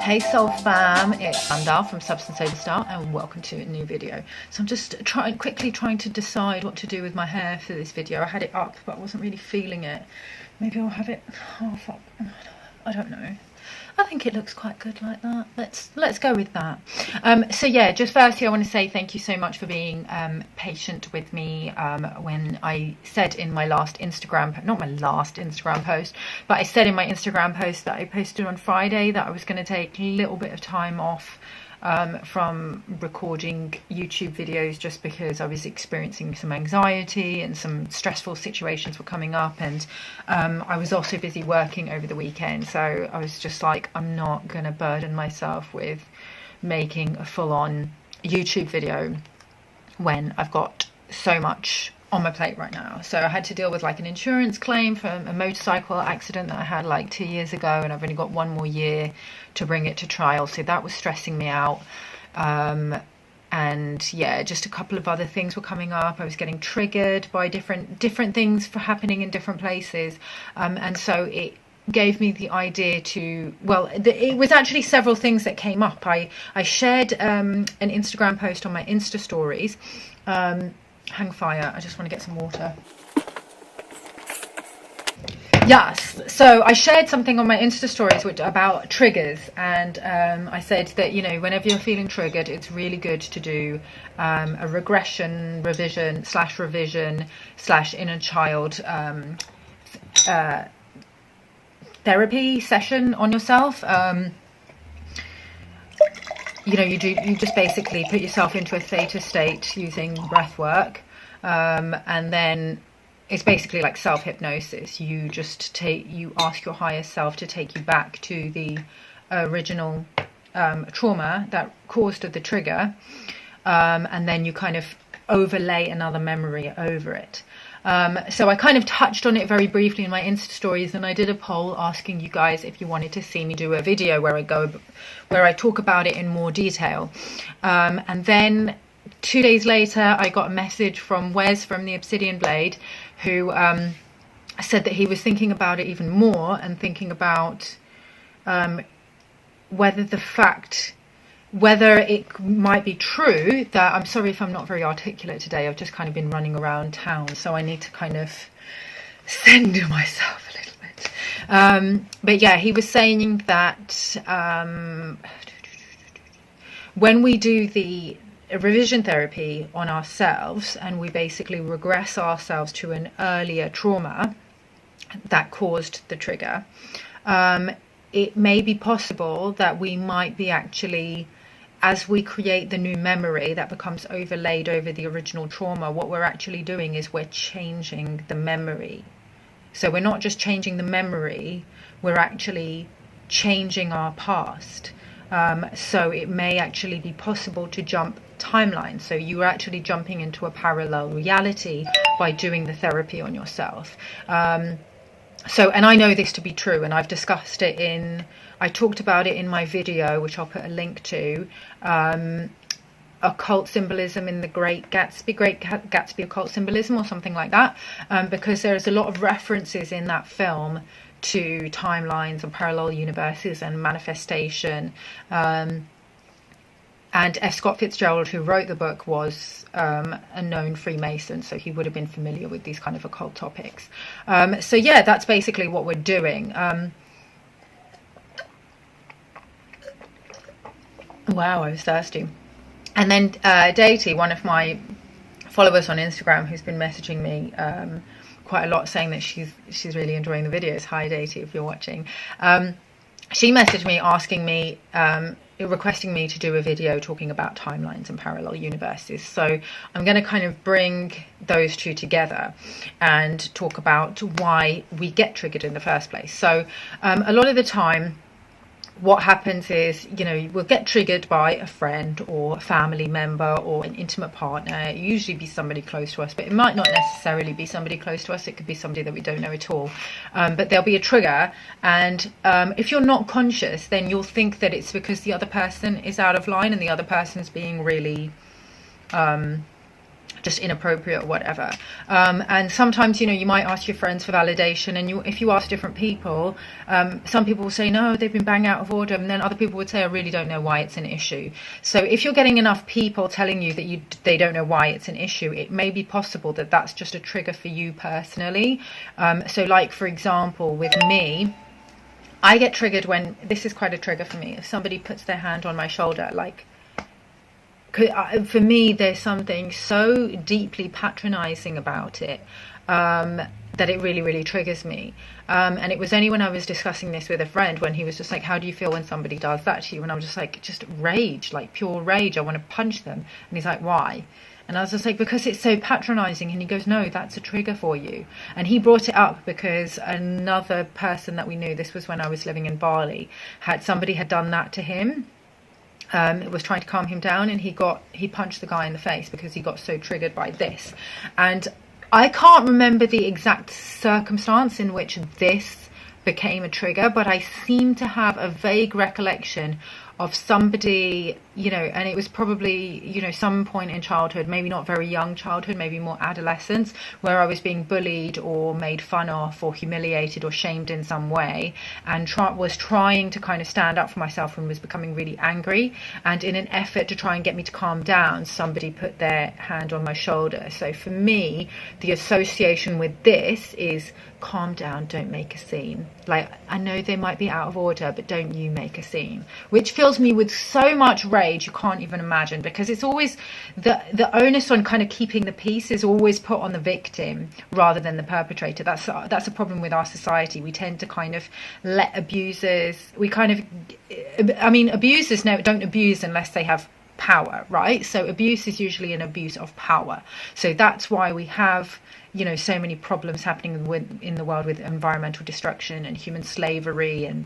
Hey Soul Fam, it's Sandal from Substance Over Star and welcome to a new video. So I'm just quickly trying to decide what to do with my hair for this video. I had it up but I wasn't really feeling it. Maybe I'll have it, oh fuck, I don't know. I think it looks quite good like that. Let's go with that. So yeah, just firstly I want to say thank you so much for being patient with me when I said in my last Instagram, not my last Instagram post, but I said in my Instagram post that I posted on Friday that I was going to take a little bit of time off from recording YouTube videos just because I was experiencing some anxiety and some stressful situations were coming up, and I was also busy working over the weekend, so I was just like, I'm not gonna burden myself with making a full-on YouTube video when I've got so much on my plate right now. So I had to deal with like an insurance claim from a motorcycle accident that I had like 2 years ago, and I've only got 1 more year to bring it to trial, so that was stressing me out. And yeah, just a couple of other things were coming up. I was getting triggered by different things for happening in different places, and so it gave me the idea to, well, it was actually several things that came up. I shared an Instagram post on my Insta stories. Hang fire, I just want to get some water. Yes, so I shared something on my Insta stories about triggers, and I said that, you know, whenever you're feeling triggered, it's really good to do a revision slash inner child therapy session on yourself. You know, you just basically put yourself into a theta state using breath work, and then it's basically like self-hypnosis. You ask your higher self to take you back to the original trauma that caused the trigger, and then you kind of overlay another memory over it. So I kind of touched on it very briefly in my Insta stories, and I did a poll asking you guys if you wanted to see me do a video where I talk about it in more detail. And then 2 days later, I got a message from Wes from the Obsidian Blade, who said that he was thinking about it even more and thinking about whether it might be true that, I'm sorry if I'm not very articulate today, I've just kind of been running around town, so I need to kind of center myself a little bit. But yeah, he was saying that when we do the revision therapy on ourselves and we basically regress ourselves to an earlier trauma that caused the trigger, it may be possible that we might be actually, as we create the new memory that becomes overlaid over the original trauma, what we're actually doing is we're changing the memory. So we're not just changing the memory, we're actually changing our past. So it may actually be possible to jump timelines. So you're actually jumping into a parallel reality by doing the therapy on yourself. So, and I know this to be true, and I've discussed it I talked about it in my video, which I'll put a link to, occult symbolism in the Great Gatsby occult symbolism, or something like that, because there's a lot of references in that film to timelines and parallel universes and manifestation. And F. Scott Fitzgerald, who wrote the book, was a known Freemason, so he would have been familiar with these kind of occult topics. So yeah, that's basically what we're doing. Wow, I was thirsty. And then Deity, one of my followers on Instagram, who's been messaging me quite a lot, saying that she's really enjoying the videos. Hi Deity, if you're watching. She messaged me asking me, requesting me to do a video talking about timelines and parallel universes. So I'm going to kind of bring those two together and talk about why we get triggered in the first place. So a lot of the time what happens is, you know, we'll get triggered by a friend or a family member or an intimate partner. It usually be somebody close to us, but it might not necessarily be somebody close to us. It could be somebody that we don't know at all. But there'll be a trigger, and if you're not conscious, then you'll think that it's because the other person is out of line and the other person's being really just inappropriate or whatever. And sometimes, you know, you might ask your friends for validation, and if you ask different people, some people will say no, they've been bang out of order, and then other people would say I really don't know why it's an issue. So if you're getting enough people telling you that they don't know why it's an issue, it may be possible that that's just a trigger for you personally. So like, for example, with me, I get triggered when, this is quite a trigger for me, if somebody puts their hand on my shoulder, like, for me, there's something so deeply patronizing about it that it really, really triggers me. And it was only when I was discussing this with a friend, when he was just like, how do you feel when somebody does that to you? And I was just like, just rage, like pure rage. I want to punch them. And he's like, why? And I was just like, because it's so patronizing. And he goes, no, that's a trigger for you. And he brought it up because another person that we knew, this was when I was living in Bali, somebody had done that to him. Was trying to calm him down, and he punched the guy in the face because he got so triggered by this. And I can't remember the exact circumstance in which this became a trigger, but I seem to have a vague recollection of somebody, you know, and it was probably, you know, some point in childhood, maybe not very young childhood, maybe more adolescence, where I was being bullied or made fun of or humiliated or shamed in some way, and was trying to kind of stand up for myself and was becoming really angry. And in an effort to try and get me to calm down, somebody put their hand on my shoulder. So for me, the association with this is calm down, don't make a scene. Like, I know they might be out of order, but don't you make a scene, which fills me with so much rage you can't even imagine, because it's always the onus on kind of keeping the peace is always put on the victim rather than the perpetrator. That's a problem with our society. We tend to kind of let abusers, abusers don't abuse unless they have power, right? So abuse is usually an abuse of power. So that's why we have, you know, so many problems happening in the world with environmental destruction and human slavery and,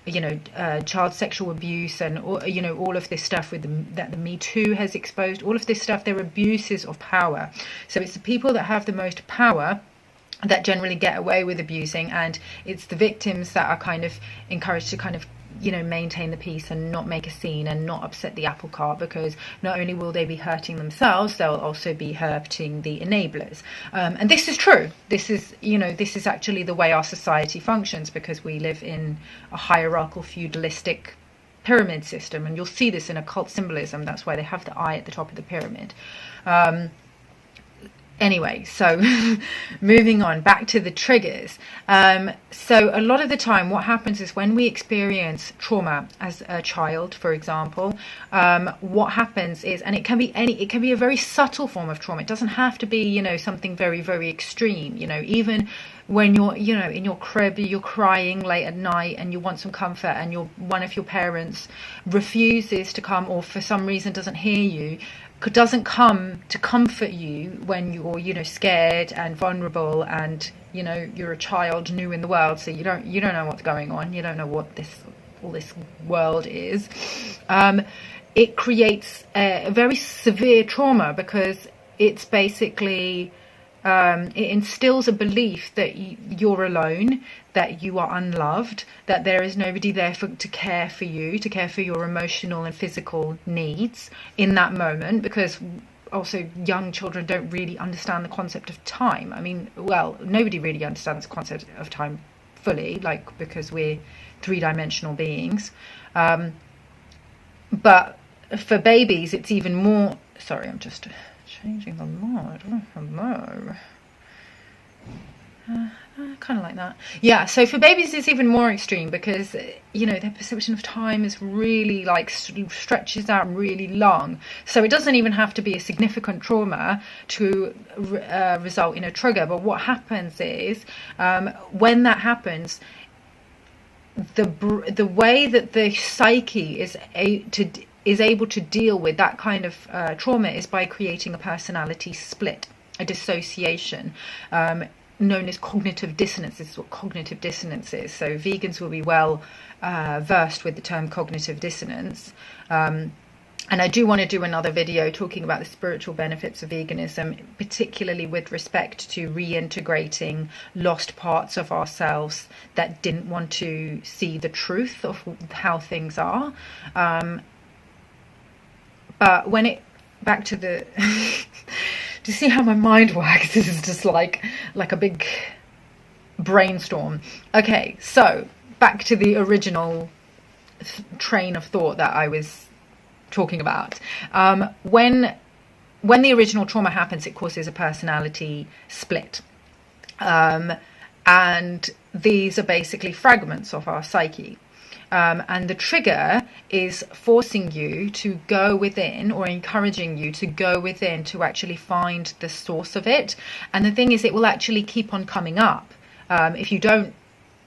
you know, child sexual abuse and, you know, all of this stuff that the Me Too has exposed. All of this stuff, they're abuses of power. So it's the people that have the most power that generally get away with abusing, and it's the victims that are kind of encouraged to kind of, you know, maintain the peace and not make a scene and not upset the apple cart, because not only will they be hurting themselves, they'll also be hurting the enablers. And this is true. This is actually the way our society functions, because we live in a hierarchical feudalistic pyramid system, and you'll see this in occult symbolism. That's why they have the eye at the top of the pyramid. Anyway, so moving on back to the triggers. So a lot of the time what happens is when we experience trauma as a child, for example, what happens is, and it can be a very subtle form of trauma. It doesn't have to be, you know, something very, very extreme. You know, even when you're, you know, in your crib, you're crying late at night and you want some comfort, and one of your parents refuses to come, or for some reason doesn't hear you, doesn't come to comfort you when you're, you know, scared and vulnerable, and, you know, you're a child new in the world, so you don't know what's going on, you don't know what all this world is. It creates a very severe trauma, because it's basically it instills a belief that you're alone, that you are unloved, that there is nobody there to care for you, to care for your emotional and physical needs in that moment, because also young children don't really understand the concept of time. I mean, well, nobody really understands the concept of time fully, like, because we're three-dimensional beings. But for babies, it's even more... Sorry, I'm just changing the light. Oh, hello. Kind of like that. Yeah, so for babies it's even more extreme, because, you know, their perception of time is really, like, stretches out really long. So it doesn't even have to be a significant trauma to result in a trigger. But what happens is, when that happens, the way that the psyche is able to deal with that kind of trauma is by creating a personality split, a dissociation. known as cognitive dissonance. This is what cognitive dissonance is. So vegans will be well versed with the term cognitive dissonance. And I do want to do another video talking about the spiritual benefits of veganism, particularly with respect to reintegrating lost parts of ourselves that didn't want to see the truth of how things are. But when it, back to the, do you see how my mind works? This is just like a big brainstorm. Okay, so back to the original train of thought that I was talking about. When the original trauma happens, it causes a personality split. And these are basically fragments of our psyche. And the trigger is forcing you to go within, or encouraging you to go within to actually find the source of it. And the thing is, it will actually keep on coming up. If you don't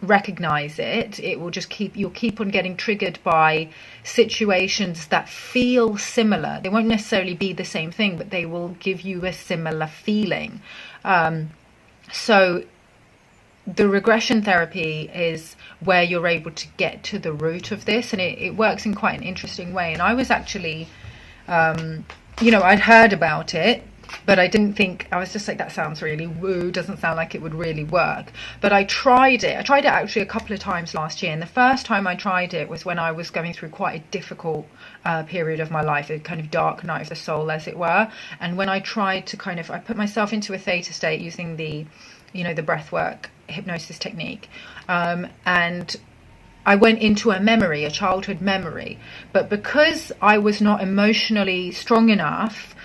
recognize it, it will just you'll keep on getting triggered by situations that feel similar. They won't necessarily be the same thing, but they will give you a similar feeling. So the regression therapy is where you're able to get to the root of this, and it works in quite an interesting way. And I was actually, I'd heard about it, but I didn't think, I was just like, that sounds really woo, doesn't sound like it would really work. But I tried it actually a couple of times last year, and the first time I tried it was when I was going through quite a difficult period of my life, a kind of dark night of the soul, as it were. And when I tried to I put myself into a theta state using the breathwork hypnosis technique, and I went into a childhood memory, but because I was not emotionally strong enough,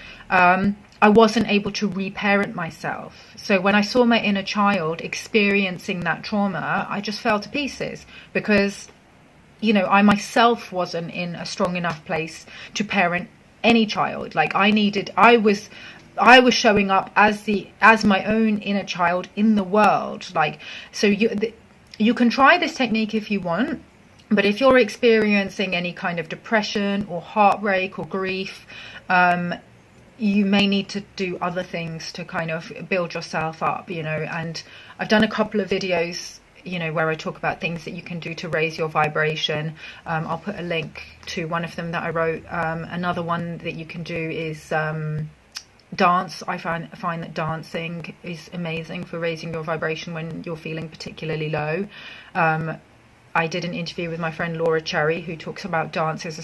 I wasn't able to reparent myself. So when I saw my inner child experiencing that trauma, I just fell to pieces, because I myself wasn't in a strong enough place to parent any child. Like I was showing up as my own inner child in the world. Like, so you can try this technique if you want, but if you're experiencing any kind of depression or heartbreak or grief, you may need to do other things to kind of build yourself up, and I've done a couple of videos, where I talk about things that you can do to raise your vibration. I'll put a link to one of them that I wrote. Another one that you can do is dance. I find that dancing is amazing for raising your vibration when you're feeling particularly low. I did an interview with my friend Laura Cherry, who talks about dance as a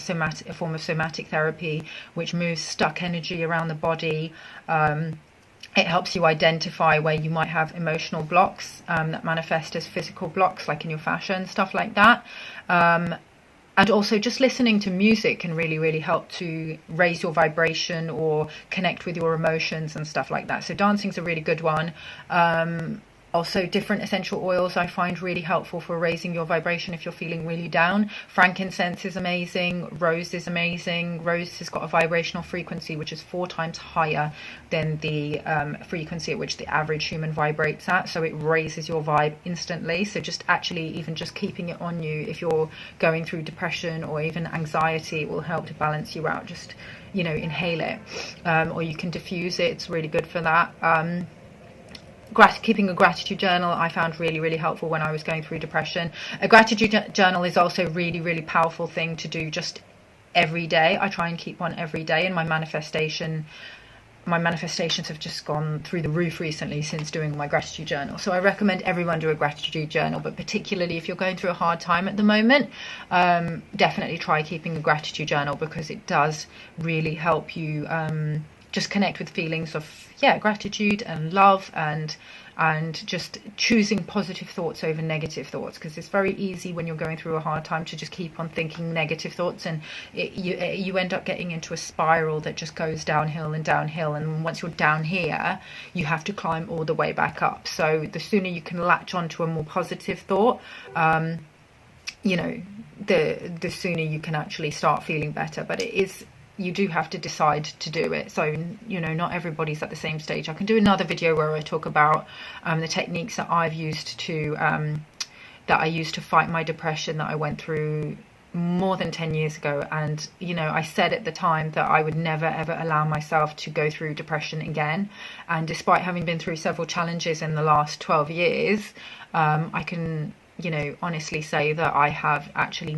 form of somatic therapy, which moves stuck energy around the body. It helps you identify where you might have emotional blocks that manifest as physical blocks, like in your fascia and stuff like that. And also just listening to music can really, really help to raise your vibration or connect with your emotions and stuff like that. So dancing's a really good one. Also, different essential oils I find really helpful for raising your vibration if you're feeling really down. Frankincense is amazing. Rose is amazing. Rose has got a vibrational frequency which is 4 times higher than the frequency at which the average human vibrates at. So it raises your vibe instantly. So just even just keeping it on you if you're going through depression or even anxiety, it will help to balance you out. Just, inhale it. Or you can diffuse it. It's really good for that. Keeping a gratitude journal I found really, really helpful when I was going through depression. A gratitude journal is also a really, really powerful thing to do just every day. I try and keep one every day, and my manifestations have just gone through the roof recently since doing my gratitude journal. So I recommend everyone do a gratitude journal, but particularly if you're going through a hard time at the moment, definitely try keeping a gratitude journal, because it does really help you just connect with feelings of gratitude and love, and just choosing positive thoughts over negative thoughts, because it's very easy when you're going through a hard time to just keep on thinking negative thoughts, and you end up getting into a spiral that just goes downhill and downhill, and once you're down here you have to climb all the way back up. So the sooner you can latch onto a more positive thought, the sooner you can actually start feeling better. But you do have to decide to do it. So, not everybody's at the same stage. I can do another video where I talk about the techniques that I've used to, that I used to fight my depression that I went through more than 10 years ago, and you know, I said at the time that I would never ever allow myself to go through depression again. And despite having been through several challenges in the last 12 years, I can, you know, honestly say that I have actually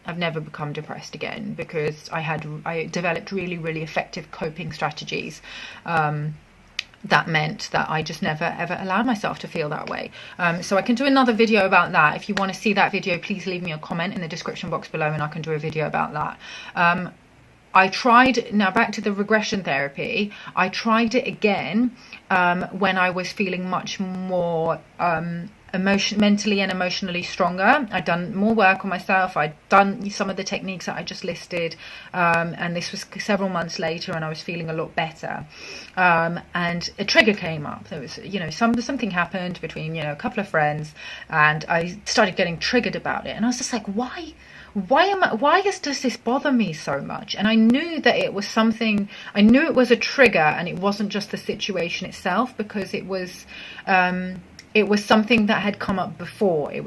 I've never become depressed again, because I developed really effective coping strategies that meant that I just never ever allowed myself to feel that way. So I can do another video about that. If you want to see that video, please leave me a comment in the description box below and I can do a video about that. I tried, now back to the regression therapy, I tried it again when I was feeling much more mentally and emotionally stronger. I'd done more work on myself. I'd done some of the techniques that I just listed, and this was several months later, and I was feeling a lot better. And a trigger came up. There was, you know, something happened between, you know, a couple of friends, and I started getting triggered about it. And I was just like, why does this bother me so much? And I knew that it was something, I knew it was a trigger, and it wasn't just the situation itself, because it was something that had come up before. It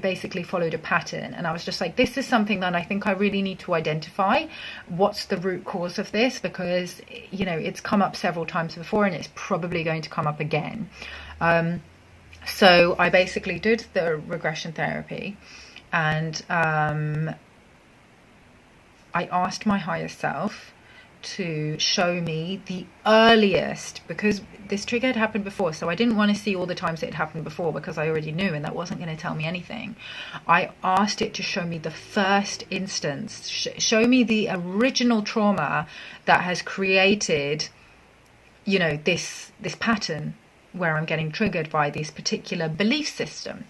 basically followed a pattern, and I was just like, this is something that I think I really need to identify. What's the root cause of this? Because, you know, it's come up several times before, and it's probably going to come up again. So I basically did the regression therapy, and I asked my higher self to show me the earliest, because this trigger had happened before, so I didn't want to see all the times it had happened before, because I already knew, and that wasn't going to tell me anything. I asked it to show me the first instance, show me the original trauma that has created, you know, this pattern where I'm getting triggered by this particular belief system.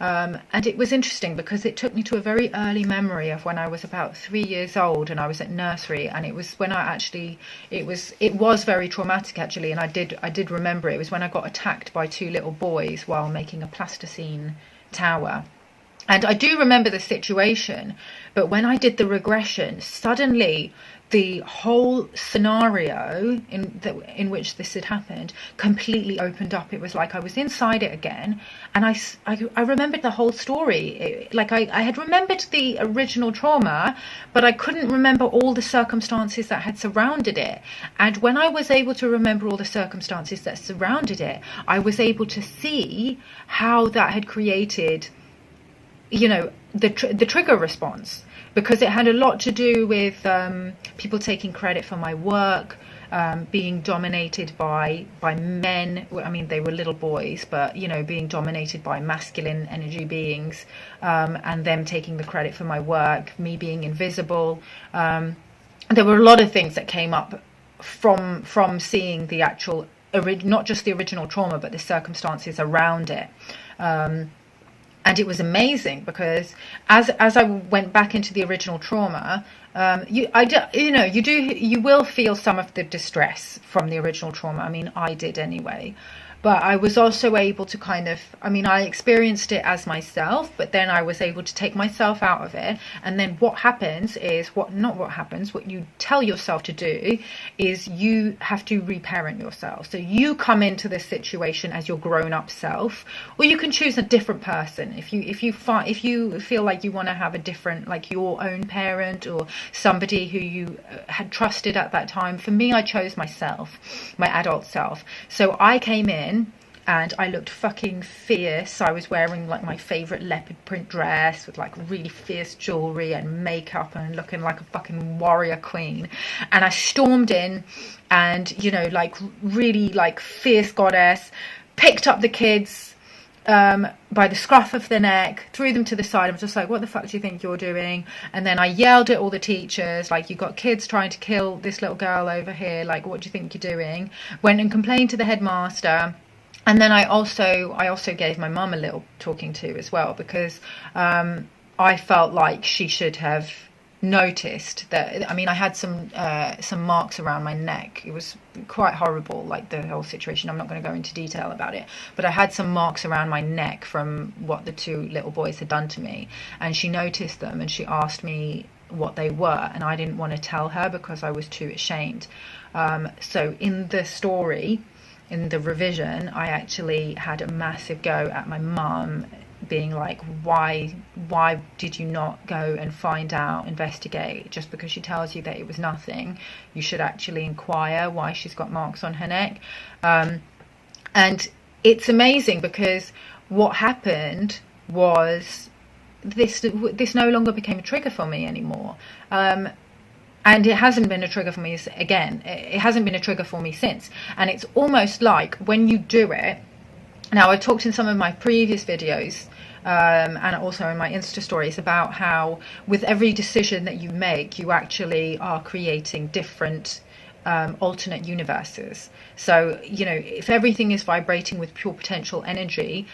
And it was interesting because it took me to a very early memory of when I was about 3 years old, and I was at nursery, and it was when I actually, it was very traumatic actually, and I did remember it was when I got attacked by 2 little boys while making a plasticine tower. And I do remember the situation, but when I did the regression, suddenly the whole scenario in which this had happened completely opened up. It was like I was inside it again, and I remembered the whole story. I had remembered the original trauma, but I couldn't remember all the circumstances that had surrounded it. And when I was able to remember all the circumstances that surrounded it, I was able to see how that had created, you know, the trigger response, because it had a lot to do with people taking credit for my work, being dominated by men. I mean, they were little boys, but, you know, being dominated by masculine energy beings, and them taking the credit for my work, me being invisible. There were a lot of things that came up from seeing the actual, not just the original trauma, but the circumstances around it. And it was amazing because as I went back into the original trauma, you will feel some of the distress from the original trauma. I mean, I did anyway. But I was also able to I experienced it as myself, but then I was able to take myself out of it. And then what happens is, what you tell yourself to do is you have to reparent yourself. So you come into this situation as your grown-up self, or you can choose a different person. If you feel like you want to have a different, like your own parent or somebody who you had trusted at that time. For me, I chose myself, my adult self. So I came in and I looked fucking fierce. I was wearing like my favorite leopard print dress with like really fierce jewelry and makeup and looking like a fucking warrior queen. And I stormed in and, you know, like really like fierce goddess, picked up the kids by the scruff of the neck, threw them to the side. I'm just like, what the fuck do you think you're doing? And then I yelled at all the teachers, like, you got kids trying to kill this little girl over here, like, what do you think you're doing? Went and complained to the headmaster. And then I also gave my mum a little talking to as well, because I felt like she should have noticed that. I mean, I had some marks around my neck. It was quite horrible, like the whole situation. I'm not going to go into detail about it, but I had some marks around my neck from what the 2 little boys had done to me, and she noticed them and she asked me what they were, and I didn't want to tell her because I was too ashamed. So in the story, in the revision, I actually had a massive go at my mum being like, why did you not go and find out, investigate? Just because she tells you that it was nothing, you should actually inquire why she's got marks on her neck. And it's amazing, because what happened was this no longer became a trigger for me anymore. And it hasn't been a trigger for me again. It hasn't been a trigger for me since. And it's almost like when you do it. Now, I talked in some of my previous videos and also in my Insta stories about how with every decision that you make, you actually are creating different alternate universes. So, you know, if everything is vibrating with pure potential energy,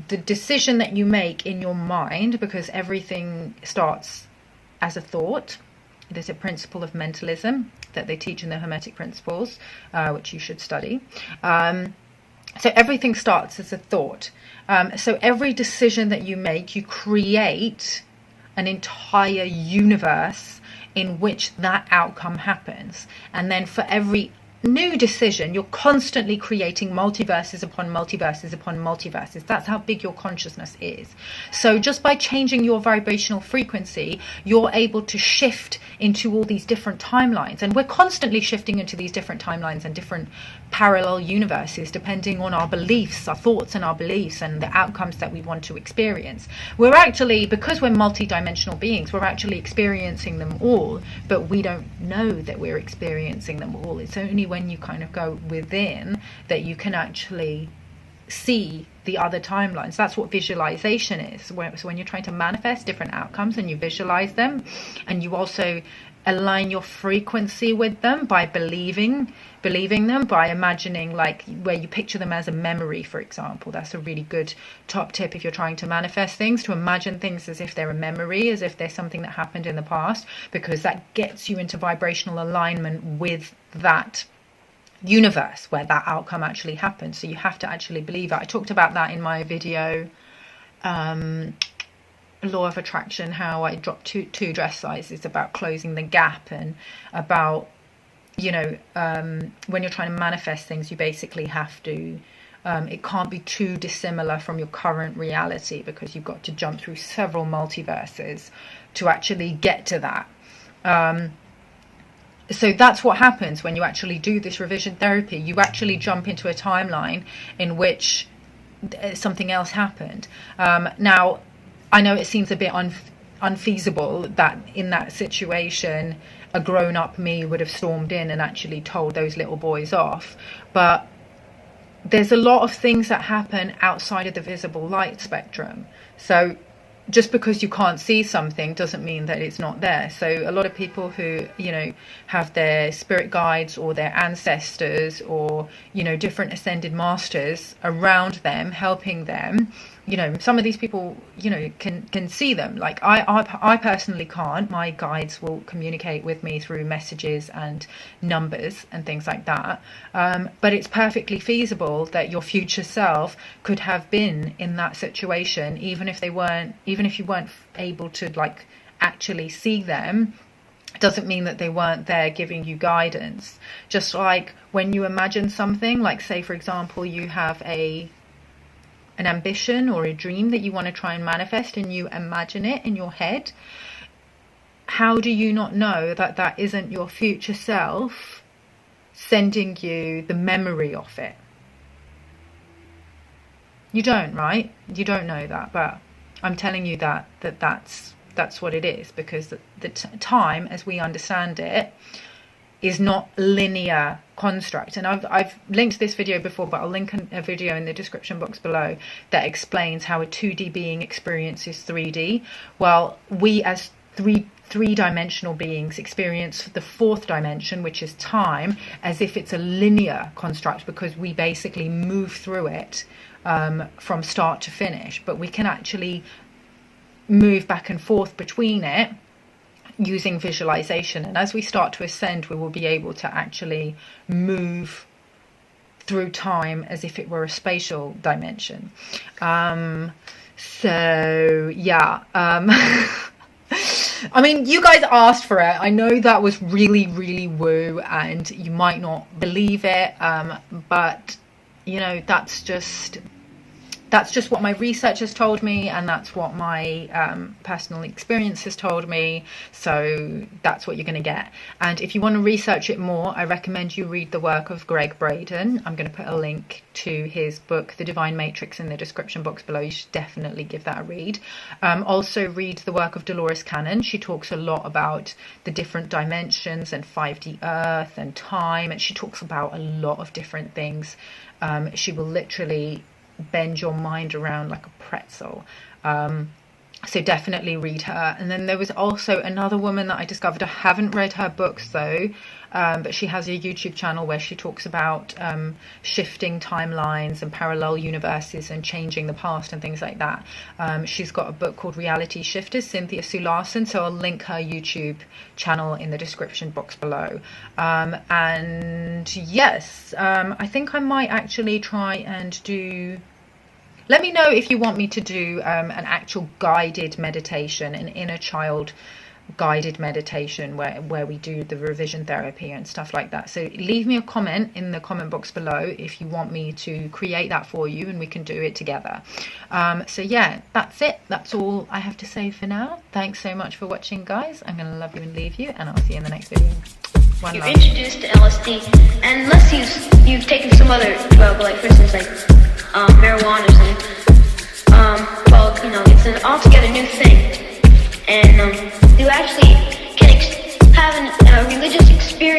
the decision that you make in your mind, because everything starts as a thought, there's a principle of mentalism that they teach in the Hermetic Principles, which you should study. So everything starts as a thought. So every decision that you make, you create an entire universe in which that outcome happens. And then for every new decision, you're constantly creating multiverses upon multiverses upon multiverses. That's how big your consciousness is. So just by changing your vibrational frequency, you're able to shift into all these different timelines. And we're constantly shifting into these different timelines and different parallel universes, depending on our beliefs, our thoughts and our beliefs, and the outcomes that we want to experience. We're actually, because we're multi-dimensional beings, we're actually experiencing them all, but we don't know that we're experiencing them all. It's only when you kind of go within that you can actually see the other timelines. That's what visualization is. So when you're trying to manifest different outcomes and you visualize them, and you also align your frequency with them by believing them, by imagining, like where you picture them as a memory, for example. That's a really good top tip if you're trying to manifest things, to imagine things as if they're a memory, as if they're something that happened in the past, because that gets you into vibrational alignment with that universe where that outcome actually happened. So you have to actually believe it. I talked about that in my video Law of Attraction, how I dropped two dress sizes, about closing the gap, and about, you know, when you're trying to manifest things, you basically have to, it can't be too dissimilar from your current reality, because you've got to jump through several multiverses to actually get to that. So that's what happens when you actually do this revision therapy. You actually jump into a timeline in which something else happened. Now, I know it seems a bit unfeasible that in that situation a grown-up me would have stormed in and actually told those little boys off, but there's a lot of things that happen outside of the visible light spectrum. So just because you can't see something doesn't mean that it's not there. So a lot of people who, you know, have their spirit guides or their ancestors or, you know, different ascended masters around them, helping them, you know, some of these people, you know, can see them. Like I personally can't. My guides will communicate with me through messages and numbers and things like that. But it's perfectly feasible that your future self could have been in that situation, even if you weren't able to like actually see them. Doesn't mean that they weren't there giving you guidance. Just like when you imagine something, like say for example you have an ambition or a dream that you want to try and manifest, and you imagine it in your head, how do you not know that that isn't your future self sending you the memory of it? You don't, right? You don't know that, but I'm telling you that's what it is, because the time as we understand it is not linear construct. And I've linked this video before, but I'll link a video in the description box below that explains how a 2D being experiences 3D. Well, we as three-dimensional beings experience the fourth dimension, which is time, as if it's a linear construct, because we basically move through it from start to finish. But we can actually move back and forth between it using visualization, and as we start to ascend, we will be able to actually move through time as if it were a spatial dimension. So yeah, I mean, you guys asked for it. I know that was really, really woo, and you might not believe it, but you know, that's just that's just what my research has told me, and that's what my personal experience has told me. So that's what you're going to get. And if you want to research it more, I recommend you read the work of Greg Braden. I'm going to put a link to his book, The Divine Matrix, in the description box below. You should definitely give that a read. Also read the work of Dolores Cannon. She talks a lot about the different dimensions and 5D Earth and time, and she talks about a lot of different things. She will literally bend your mind around like a pretzel. So definitely read her. And then there was also another woman that I discovered. I haven't read her books though, but she has a YouTube channel where she talks about shifting timelines and parallel universes and changing the past and things like that. She's got a book called Reality Shifters, Cynthia Sue Larson, so I'll link her YouTube channel in the description box below. And yes, I think I might actually try and do... Let me know if you want me to do an actual guided meditation, an inner child guided meditation where we do the revision therapy and stuff like that. So leave me a comment in the comment box below if you want me to create that for you, and we can do it together. So yeah, that's it. That's all I have to say for now. Thanks so much for watching, guys. I'm going to love you and leave you, and I'll see you in the next video. One You're love. introduced to LSD, and unless you've taken some other drug, like for instance, like marijuana or something, well, you know, it's an altogether new thing, and you actually can have a religious experience